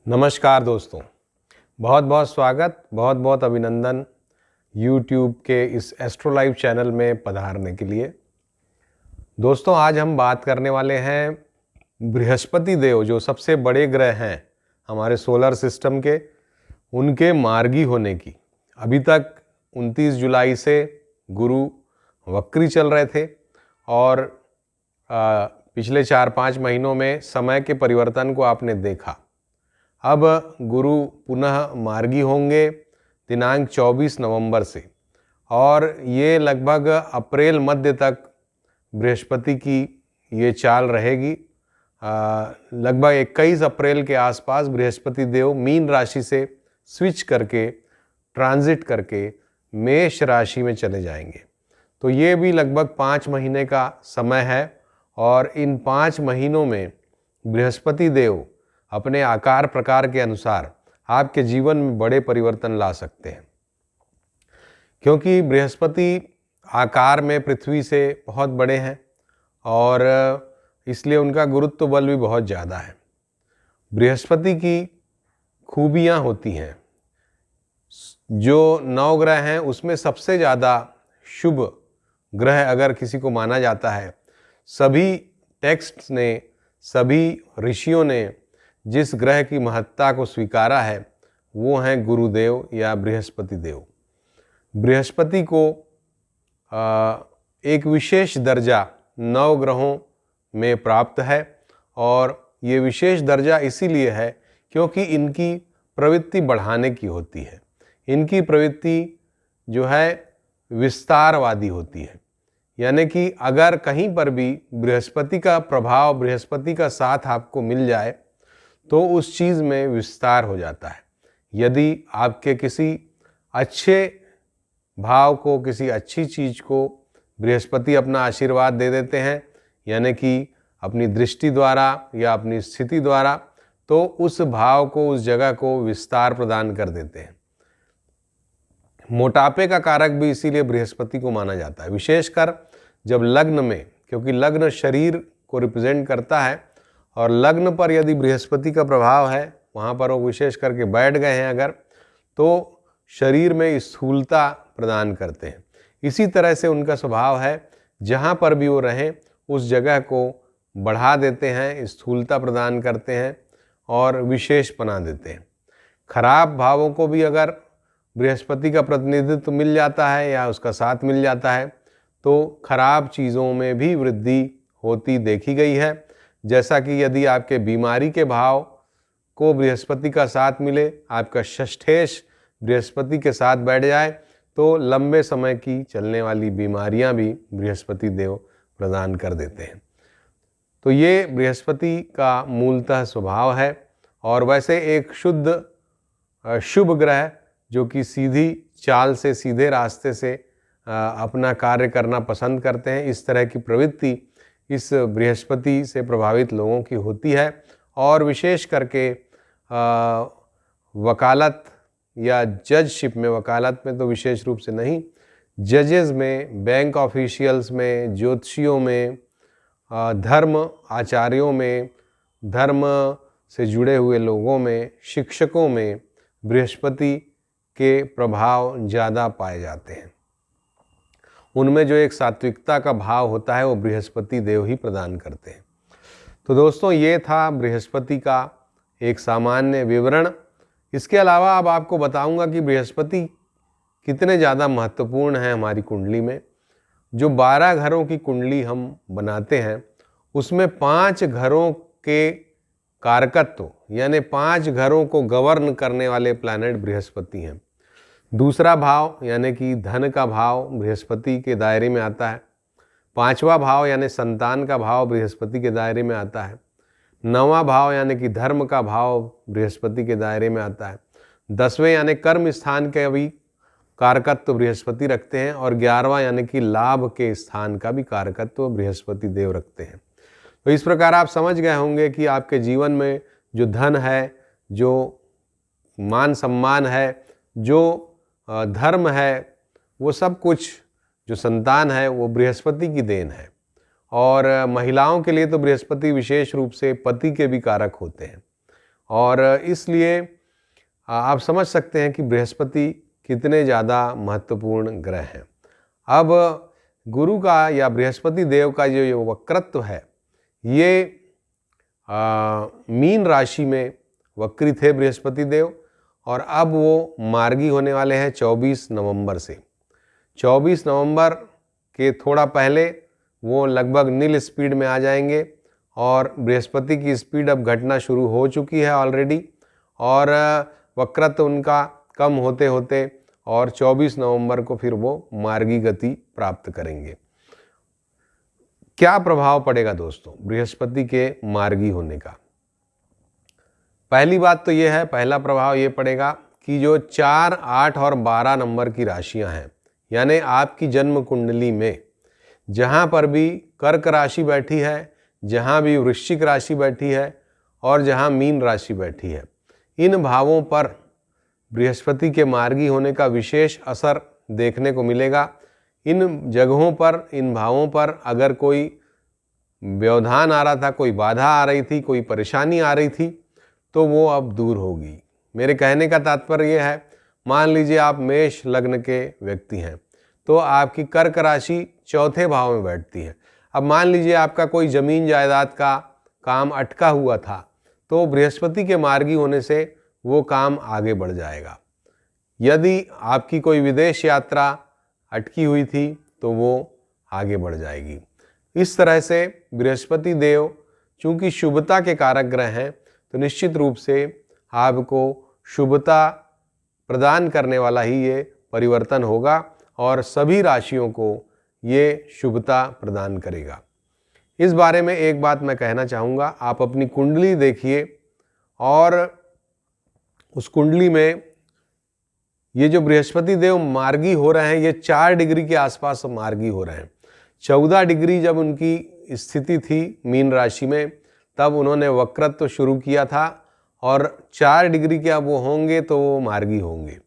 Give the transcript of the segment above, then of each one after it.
नमस्कार दोस्तों, बहुत बहुत स्वागत, बहुत बहुत अभिनंदन YouTube के इस एस्ट्रो लाइव चैनल में पधारने के लिए। दोस्तों, आज हम बात करने वाले हैं बृहस्पति देव, जो सबसे बड़े ग्रह हैं हमारे सोलर सिस्टम के, उनके मार्गी होने की। अभी तक 29 जुलाई से गुरु वक्री चल रहे थे और पिछले 4-5 महीनों में समय के परिवर्तन को आपने देखा। अब गुरु पुनः मार्गी होंगे दिनांक 24 नवंबर से, और ये लगभग अप्रैल मध्य तक बृहस्पति की ये चाल रहेगी। लगभग 21 अप्रैल के आसपास बृहस्पति देव मीन राशि से स्विच करके, ट्रांजिट करके मेष राशि में चले जाएंगे। तो ये भी लगभग 5 महीने का समय है, और इन 5 महीनों में बृहस्पति देव अपने आकार प्रकार के अनुसार आपके जीवन में बड़े परिवर्तन ला सकते हैं, क्योंकि बृहस्पति आकार में पृथ्वी से बहुत बड़े हैं और इसलिए उनका गुरुत्व बल भी बहुत ज़्यादा है। बृहस्पति की खूबियाँ होती हैं, जो 9 ग्रह हैं उसमें सबसे ज़्यादा शुभ ग्रह अगर किसी को माना जाता है, सभी टेक्स्ट्स ने, सभी ऋषियों ने जिस ग्रह की महत्ता को स्वीकारा है वो हैं गुरुदेव या बृहस्पति देव। बृहस्पति को एक विशेष दर्जा 9 ग्रहों में प्राप्त है, और ये विशेष दर्जा इसीलिए है क्योंकि इनकी प्रवृत्ति बढ़ाने की होती है। इनकी प्रवृत्ति जो है विस्तारवादी होती है, यानी कि अगर कहीं पर भी बृहस्पति का प्रभाव, बृहस्पति का साथ आपको मिल जाए तो उस चीज़ में विस्तार हो जाता है। यदि आपके किसी अच्छे भाव को, किसी अच्छी चीज़ को बृहस्पति अपना आशीर्वाद दे देते हैं, यानी कि अपनी दृष्टि द्वारा या अपनी स्थिति द्वारा, तो उस भाव को, उस जगह को विस्तार प्रदान कर देते हैं। मोटापे का कारक भी इसीलिए बृहस्पति को माना जाता है, विशेषकर जब लग्न में, क्योंकि लग्न शरीर को रिप्रेजेंट करता है, और लग्न पर यदि बृहस्पति का प्रभाव है, वहाँ पर वो विशेष करके बैठ गए हैं अगर, तो शरीर में स्थूलता प्रदान करते हैं। इसी तरह से उनका स्वभाव है, जहाँ पर भी वो रहें उस जगह को बढ़ा देते हैं, स्थूलता प्रदान करते हैं और विशेष बना देते हैं। खराब भावों को भी अगर बृहस्पति का प्रतिनिधित्व मिल जाता है या उसका साथ मिल जाता है तो खराब चीज़ों में भी वृद्धि होती देखी गई है। जैसा कि यदि आपके बीमारी के भाव को बृहस्पति का साथ मिले, आपका षष्ठेश बृहस्पति के साथ बैठ जाए, तो लंबे समय की चलने वाली बीमारियां भी बृहस्पति देव प्रदान कर देते हैं। तो ये बृहस्पति का मूलतः स्वभाव है। और वैसे एक शुद्ध शुभ ग्रह जो कि सीधी चाल से, सीधे रास्ते से अपना कार्य करना पसंद करते हैं, इस तरह की प्रवृत्ति इस बृहस्पति से प्रभावित लोगों की होती है। और विशेष करके वकालत या जजशिप में, वकालत में तो विशेष रूप से नहीं, जजेस में, बैंक ऑफिशियल्स में, ज्योतिषियों में, धर्म आचार्यों में, धर्म से जुड़े हुए लोगों में, शिक्षकों में बृहस्पति के प्रभाव ज़्यादा पाए जाते हैं। उनमें जो एक सात्विकता का भाव होता है वो बृहस्पति देव ही प्रदान करते हैं। तो दोस्तों, ये था बृहस्पति का एक सामान्य विवरण। इसके अलावा अब आपको बताऊंगा कि बृहस्पति कितने ज़्यादा महत्वपूर्ण हैं हमारी कुंडली में। जो 12 घरों की कुंडली हम बनाते हैं उसमें 5 घरों के कारकत्व, यानी 5 घरों को गवर्न करने वाले प्लैनेट बृहस्पति हैं। दूसरा भाव यानी कि धन का भाव बृहस्पति के दायरे में आता है। 5वां भाव यानी संतान का भाव बृहस्पति के दायरे में आता है। 9वां भाव यानी कि धर्म का भाव बृहस्पति के दायरे में आता है। 10वें यानी कर्म स्थान के भी कारकत्व बृहस्पति रखते हैं, और 11वां यानी कि लाभ के स्थान का भी कारकत्व बृहस्पति देव रखते हैं। तो इस प्रकार आप समझ गए होंगे कि आपके जीवन में जो धन है, जो मान सम्मान है, जो धर्म है, वो सब कुछ, जो संतान है, वो बृहस्पति की देन है। और महिलाओं के लिए तो बृहस्पति विशेष रूप से पति के भी कारक होते हैं। और इसलिए आप समझ सकते हैं कि बृहस्पति कितने ज़्यादा महत्वपूर्ण ग्रह हैं। अब गुरु का या बृहस्पति देव का जो वक्रत्व है, ये मीन राशि में वक्री थे बृहस्पति देव, और अब वो मार्गी होने वाले हैं 24 नवंबर से। 24 नवंबर के थोड़ा पहले वो लगभग नील स्पीड में आ जाएंगे, और बृहस्पति की स्पीड अब घटना शुरू हो चुकी है ऑलरेडी, और वक्रत्व उनका कम होते होते और 24 नवंबर को फिर वो मार्गी गति प्राप्त करेंगे। क्या प्रभाव पड़ेगा दोस्तों बृहस्पति के मार्गी होने का? पहली बात तो ये है, पहला प्रभाव ये पड़ेगा कि जो 4, 8 और 12 नंबर की राशियां हैं, यानी आपकी जन्म कुंडली में जहां पर भी कर्क राशि बैठी है, जहां भी वृश्चिक राशि बैठी है और जहां मीन राशि बैठी है, इन भावों पर बृहस्पति के मार्गी होने का विशेष असर देखने को मिलेगा। इन जगहों पर, इन भावों पर अगर कोई व्यवधान आ रहा था, कोई बाधा आ रही थी, कोई परेशानी आ रही थी, तो वो अब दूर होगी। मेरे कहने का तात्पर्य यह है, मान लीजिए आप मेष लग्न के व्यक्ति हैं, तो आपकी कर्क राशि चौथे भाव में बैठती है। अब मान लीजिए आपका कोई ज़मीन जायदाद का काम अटका हुआ था, तो बृहस्पति के मार्गी होने से वो काम आगे बढ़ जाएगा। यदि आपकी कोई विदेश यात्रा अटकी हुई थी, तो वो आगे बढ़ जाएगी। इस तरह से बृहस्पति देव चूँकि शुभता के कारक ग्रह हैं, तो निश्चित रूप से आपको शुभता प्रदान करने वाला ही ये परिवर्तन होगा, और सभी राशियों को ये शुभता प्रदान करेगा। इस बारे में एक बात मैं कहना चाहूँगा, आप अपनी कुंडली देखिए, और उस कुंडली में ये जो बृहस्पति देव मार्गी हो रहे हैं, ये 4 डिग्री के आसपास मार्गी हो रहे हैं। 14 डिग्री जब उनकी स्थिति थी मीन राशि में, तब उन्होंने वक्रत्व शुरू किया था, और 4 डिग्री के अब वो होंगे तो वो मार्गी होंगे।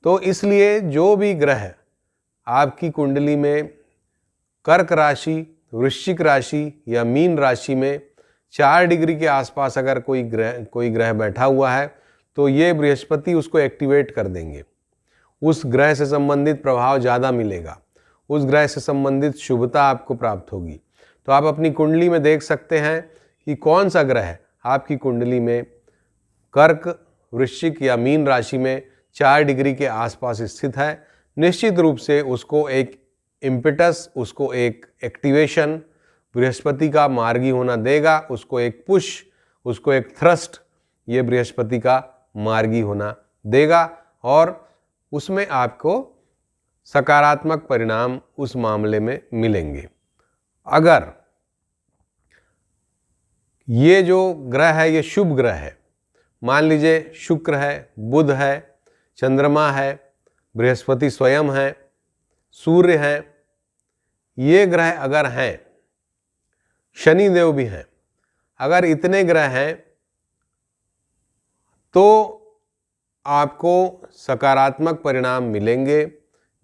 तो इसलिए जो भी ग्रह आपकी कुंडली में कर्क राशि, वृश्चिक राशि या मीन राशि में 4 डिग्री के आसपास अगर कोई ग्रह बैठा हुआ है, तो ये बृहस्पति उसको एक्टिवेट कर देंगे। उस ग्रह से संबंधित प्रभाव ज़्यादा मिलेगा, उस ग्रह से संबंधित शुभता आपको प्राप्त होगी। तो आप अपनी कुंडली में देख सकते हैं कि कौन सा ग्रह आपकी कुंडली में कर्क, वृश्चिक या मीन राशि में 4 डिग्री के आसपास स्थित है। निश्चित रूप से उसको एक इम्पेटस, उसको एक एक्टिवेशन बृहस्पति का मार्गी होना देगा, उसको एक पुश, उसको एक थ्रस्ट ये बृहस्पति का मार्गी होना देगा, और उसमें आपको सकारात्मक परिणाम उस मामले में मिलेंगे। अगर ये जो ग्रह है ये शुभ ग्रह है, मान लीजिए शुक्र है, बुध है, चंद्रमा है, बृहस्पति स्वयं है, सूर्य है, ये ग्रह अगर हैं, शनि देव भी हैं, अगर इतने ग्रह हैं तो आपको सकारात्मक परिणाम मिलेंगे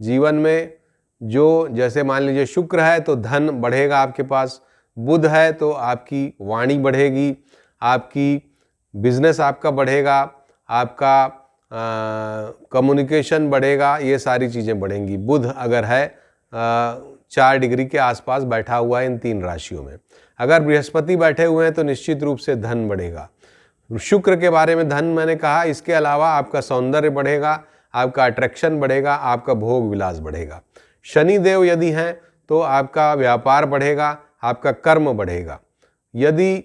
जीवन में। जो जैसे मान लीजिए शुक्र है तो धन बढ़ेगा आपके पास, बुध है तो आपकी वाणी बढ़ेगी, आपकी बिजनेस आपका बढ़ेगा, आपका कम्युनिकेशन बढ़ेगा, ये सारी चीज़ें बढ़ेंगी। बुध अगर है 4 डिग्री के आसपास बैठा हुआ है इन 3 राशियों में। अगर बृहस्पति बैठे हुए हैं तो निश्चित रूप से धन बढ़ेगा। शुक्र के बारे में धन मैंने कहा, इसके अलावा आपका सौंदर्य बढ़ेगा, आपका अट्रैक्शन बढ़ेगा, आपका भोग विलास बढ़ेगा। शनि देव यदि हैं तो आपका व्यापार बढ़ेगा, आपका कर्म बढ़ेगा। यदि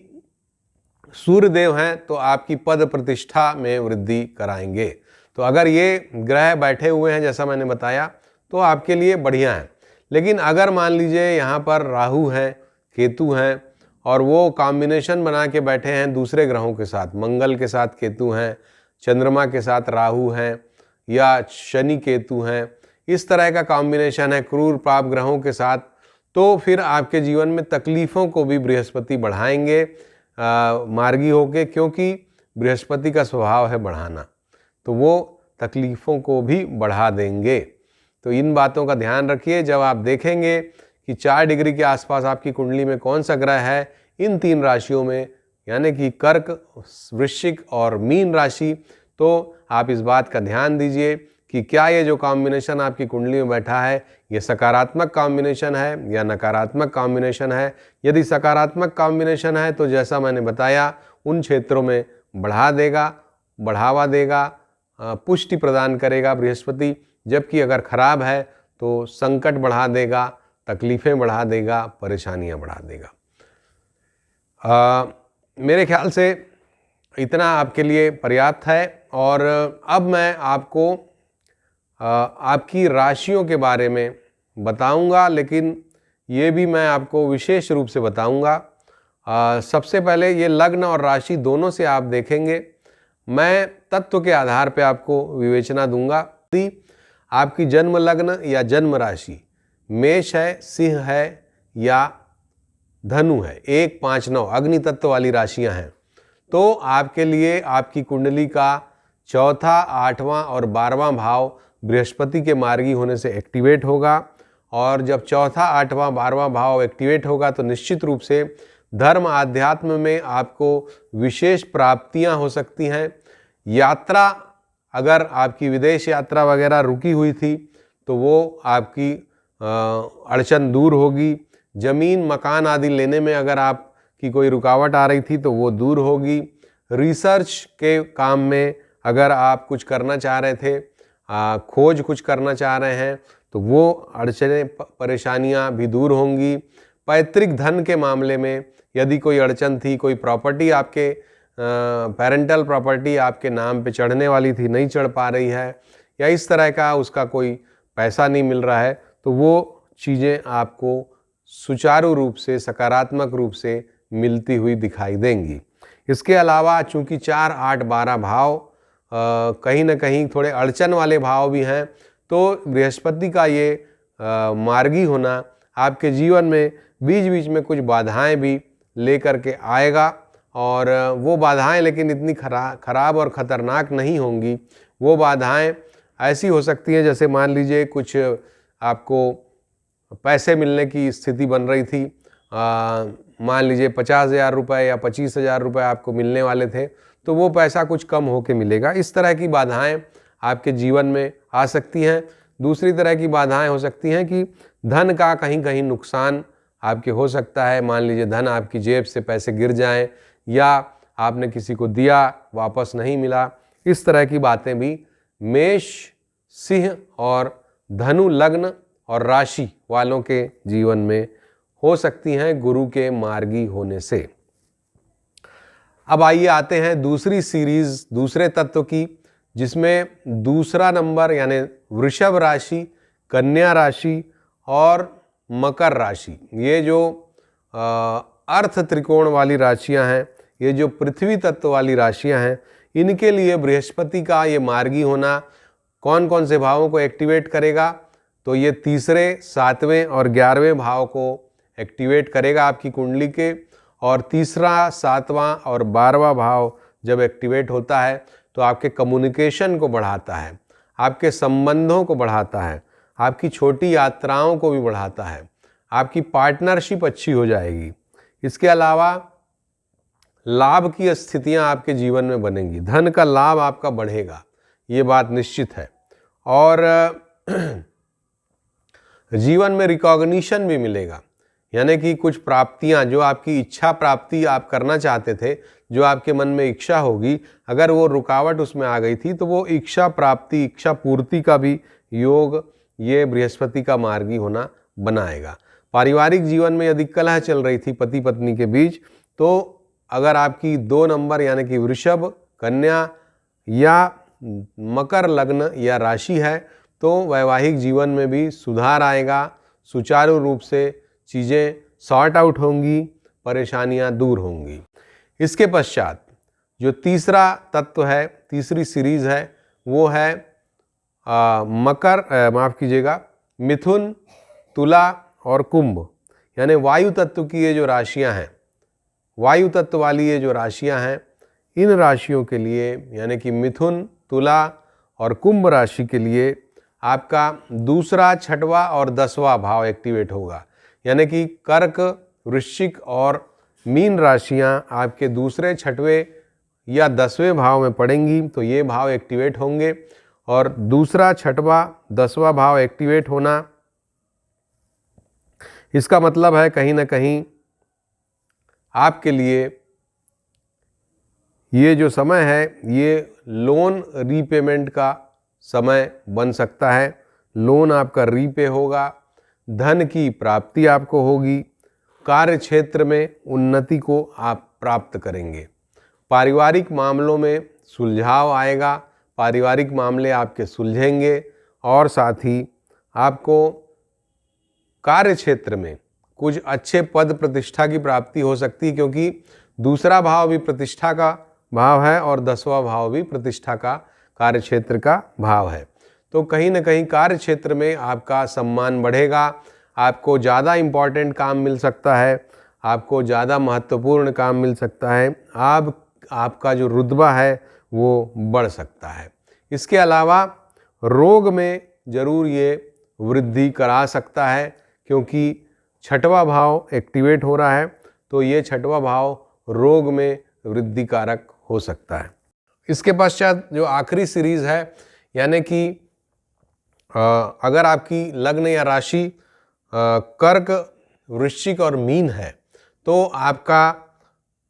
सूर्य देव हैं तो आपकी पद प्रतिष्ठा में वृद्धि कराएंगे। तो अगर ये ग्रह बैठे हुए हैं जैसा मैंने बताया तो आपके लिए बढ़िया है। लेकिन अगर मान लीजिए यहाँ पर राहु हैं, केतु हैं, और वो कॉम्बिनेशन बना के बैठे हैं दूसरे ग्रहों के साथ, मंगल के साथ केतु हैं, चंद्रमा के साथ राहु हैं, या शनि केतु हैं, इस तरह का कॉम्बिनेशन है क्रूर पाप ग्रहों के साथ, तो फिर आपके जीवन में तकलीफ़ों को भी बृहस्पति बढ़ाएंगे मार्गी होके, क्योंकि बृहस्पति का स्वभाव है बढ़ाना, तो वो तकलीफ़ों को भी बढ़ा देंगे। तो इन बातों का ध्यान रखिए। जब आप देखेंगे कि 4 डिग्री के आसपास आपकी कुंडली में कौन सा ग्रह है इन 3 राशियों में, यानी कि कर्क, वृश्चिक और मीन राशि, तो आप इस बात का ध्यान दीजिए कि क्या ये जो कॉम्बिनेशन आपकी कुंडली में बैठा है ये सकारात्मक कॉम्बिनेशन है या नकारात्मक कॉम्बिनेशन है। यदि सकारात्मक कॉम्बिनेशन है तो जैसा मैंने बताया उन क्षेत्रों में बढ़ावा देगा, पुष्टि प्रदान करेगा बृहस्पति, जबकि अगर खराब है तो संकट बढ़ा देगा, तकलीफ़ें बढ़ा देगा, परेशानियां बढ़ा देगा। मेरे ख्याल से इतना आपके लिए पर्याप्त है। और अब मैं आपको आपकी राशियों के बारे में बताऊंगा, लेकिन ये भी मैं आपको विशेष रूप से बताऊंगा। सबसे पहले ये लग्न और राशि दोनों से आप देखेंगे। मैं तत्व के आधार पे आपको विवेचना दूंगा। यदि आपकी जन्म लग्न या जन्म राशि मेष है, सिंह है या धनु है, 1, 5, 9 अग्नि तत्व वाली राशियां हैं, तो आपके लिए आपकी कुंडली का चौथा, 8वां और 12वां भाव बृहस्पति के मार्गी होने से एक्टिवेट होगा। और जब चौथा, 8वां, 12वां भाव एक्टिवेट होगा तो निश्चित रूप से धर्म आध्यात्म में आपको विशेष प्राप्तियां हो सकती हैं। यात्रा, अगर आपकी विदेश यात्रा वगैरह रुकी हुई थी तो वो आपकी अड़चन दूर होगी। जमीन मकान आदि लेने में अगर आपकी कोई रुकावट आ रही थी तो वो दूर होगी। रिसर्च के काम में अगर आप कुछ करना चाह रहे थे, खोज कुछ करना चाह रहे हैं, तो वो अड़चनें परेशानियां भी दूर होंगी। पैतृक धन के मामले में यदि कोई अड़चन थी, कोई प्रॉपर्टी आपके पेरेंटल प्रॉपर्टी आपके नाम पे चढ़ने वाली थी, नहीं चढ़ पा रही है, या इस तरह का उसका कोई पैसा नहीं मिल रहा है, तो वो चीज़ें आपको सुचारू रूप से, सकारात्मक रूप से मिलती हुई दिखाई देंगी। इसके अलावा चूंकि 4, 8, 12 भाव कहीं ना कहीं थोड़े अड़चन वाले भाव भी हैं, तो बृहस्पति का ये मार्गी होना आपके जीवन में बीच बीच में कुछ बाधाएं भी लेकर के आएगा। और वो बाधाएं लेकिन इतनी खराब और ख़तरनाक नहीं होंगी। वो बाधाएं ऐसी हो सकती हैं, जैसे मान लीजिए कुछ आपको पैसे मिलने की स्थिति बन रही थी, मान लीजिए 50,000 रुपये या 25,000 रुपये आपको मिलने वाले थे, तो वो पैसा कुछ कम होके मिलेगा। इस तरह की बाधाएं आपके जीवन में आ सकती हैं। दूसरी तरह की बाधाएं हो सकती हैं कि धन का कहीं कहीं नुकसान आपके हो सकता है। मान लीजिए धन आपकी जेब से पैसे गिर जाएं, या आपने किसी को दिया वापस नहीं मिला। इस तरह की बातें भी मेष, सिंह और धनु लग्न और राशि वालों के जीवन में हो सकती हैं गुरु के मार्गी होने से। अब आइए आते हैं दूसरी सीरीज, दूसरे तत्व की, जिसमें दूसरा नंबर यानी वृषभ राशि, कन्या राशि और मकर राशि, ये जो अर्थ त्रिकोण वाली राशियां हैं, ये जो पृथ्वी तत्व वाली राशियां हैं, इनके लिए बृहस्पति का ये मार्गी होना कौन कौन से भावों को एक्टिवेट करेगा? तो ये तीसरे, 7वें और 11वें भाव को एक्टिवेट करेगा आपकी कुंडली के। और तीसरा, 7वां और 12वां भाव जब एक्टिवेट होता है तो आपके कम्युनिकेशन को बढ़ाता है, आपके संबंधों को बढ़ाता है, आपकी छोटी यात्राओं को भी बढ़ाता है, आपकी पार्टनरशिप अच्छी हो जाएगी। इसके अलावा लाभ की स्थितियां आपके जीवन में बनेंगी, धन का लाभ आपका बढ़ेगा, ये बात निश्चित है। और जीवन में रिकॉग्निशन भी मिलेगा, यानी कि कुछ प्राप्तियां, जो आपकी इच्छा प्राप्ति आप करना चाहते थे, जो आपके मन में इच्छा होगी, अगर वो रुकावट उसमें आ गई थी तो वो इच्छा प्राप्ति, इच्छा पूर्ति का भी योग ये बृहस्पति का मार्गी होना बनाएगा। पारिवारिक जीवन में यदि कलह चल रही थी पति पत्नी के बीच, तो अगर आपकी 2 नंबर यानी कि वृषभ, कन्या या मकर लग्न या राशि है, तो वैवाहिक जीवन में भी सुधार आएगा, सुचारू रूप से चीज़ें सॉर्ट आउट होंगी, परेशानियां दूर होंगी। इसके पश्चात जो तीसरा तत्व है, तीसरी सीरीज है, वो है मिथुन, तुला और कुंभ, यानी वायु तत्व की ये जो राशियां हैं, वायु तत्व वाली ये जो राशियां हैं, इन राशियों के लिए यानी कि मिथुन, तुला और कुंभ राशि के लिए आपका दूसरा, 6वां और 10वां भाव एक्टिवेट होगा, यानी कि कर्क, वृश्चिक और मीन राशियां आपके दूसरे, छठवें या 10वें भाव में पड़ेंगी तो ये भाव एक्टिवेट होंगे। और दूसरा, छठवां, 10वां भाव एक्टिवेट होना, इसका मतलब है कहीं ना कहीं आपके लिए ये जो समय है ये लोन रीपेमेंट का समय बन सकता है। लोन आपका रीपे होगा, धन की प्राप्ति आपको होगी, कार्य क्षेत्र में उन्नति को आप प्राप्त करेंगे, पारिवारिक मामलों में सुलझाव आएगा, पारिवारिक मामले आपके सुलझेंगे और साथ ही आपको कार्य क्षेत्र में कुछ अच्छे पद प्रतिष्ठा की प्राप्ति हो सकती है, क्योंकि दूसरा भाव भी प्रतिष्ठा का भाव है और 10वां भाव भी प्रतिष्ठा का, कार्य क्षेत्र का भाव है। तो कहीं ना कहीं कार्य क्षेत्र में आपका सम्मान बढ़ेगा, आपको ज़्यादा इम्पॉर्टेंट काम मिल सकता है, आपको ज़्यादा महत्वपूर्ण काम मिल सकता है, आपका जो रुतबा है वो बढ़ सकता है। इसके अलावा रोग में ज़रूर ये वृद्धि करा सकता है, क्योंकि छठवां भाव एक्टिवेट हो रहा है, तो ये छठवां भाव रोग में वृद्धि कारक हो सकता है। इसके पश्चात जो आखिरी सीरीज़ है, यानी कि अगर आपकी लग्न या राशि कर्क, वृश्चिक और मीन है तो आपका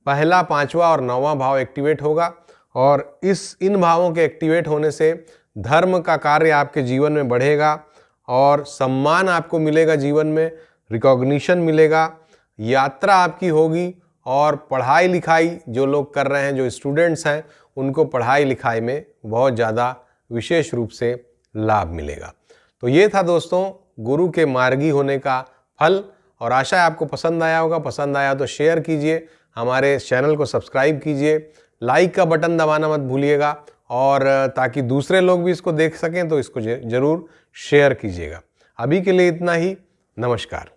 पहला, 5वां और 9वां भाव एक्टिवेट होगा। और इन भावों के एक्टिवेट होने से धर्म का कार्य आपके जीवन में बढ़ेगा और सम्मान आपको मिलेगा, जीवन में रिकॉग्निशन मिलेगा, यात्रा आपकी होगी और पढ़ाई लिखाई जो लोग कर रहे हैं, जो स्टूडेंट्स हैं, उनको पढ़ाई लिखाई में बहुत ज़्यादा विशेष रूप से लाभ मिलेगा। तो ये था दोस्तों गुरु के मार्गी होने का फल, और आशा है आपको पसंद आया होगा। पसंद आया तो शेयर कीजिए, हमारे चैनल को सब्सक्राइब कीजिए, लाइक का बटन दबाना मत भूलिएगा, और ताकि दूसरे लोग भी इसको देख सकें तो इसको ज़रूर शेयर कीजिएगा। अभी के लिए इतना ही। नमस्कार।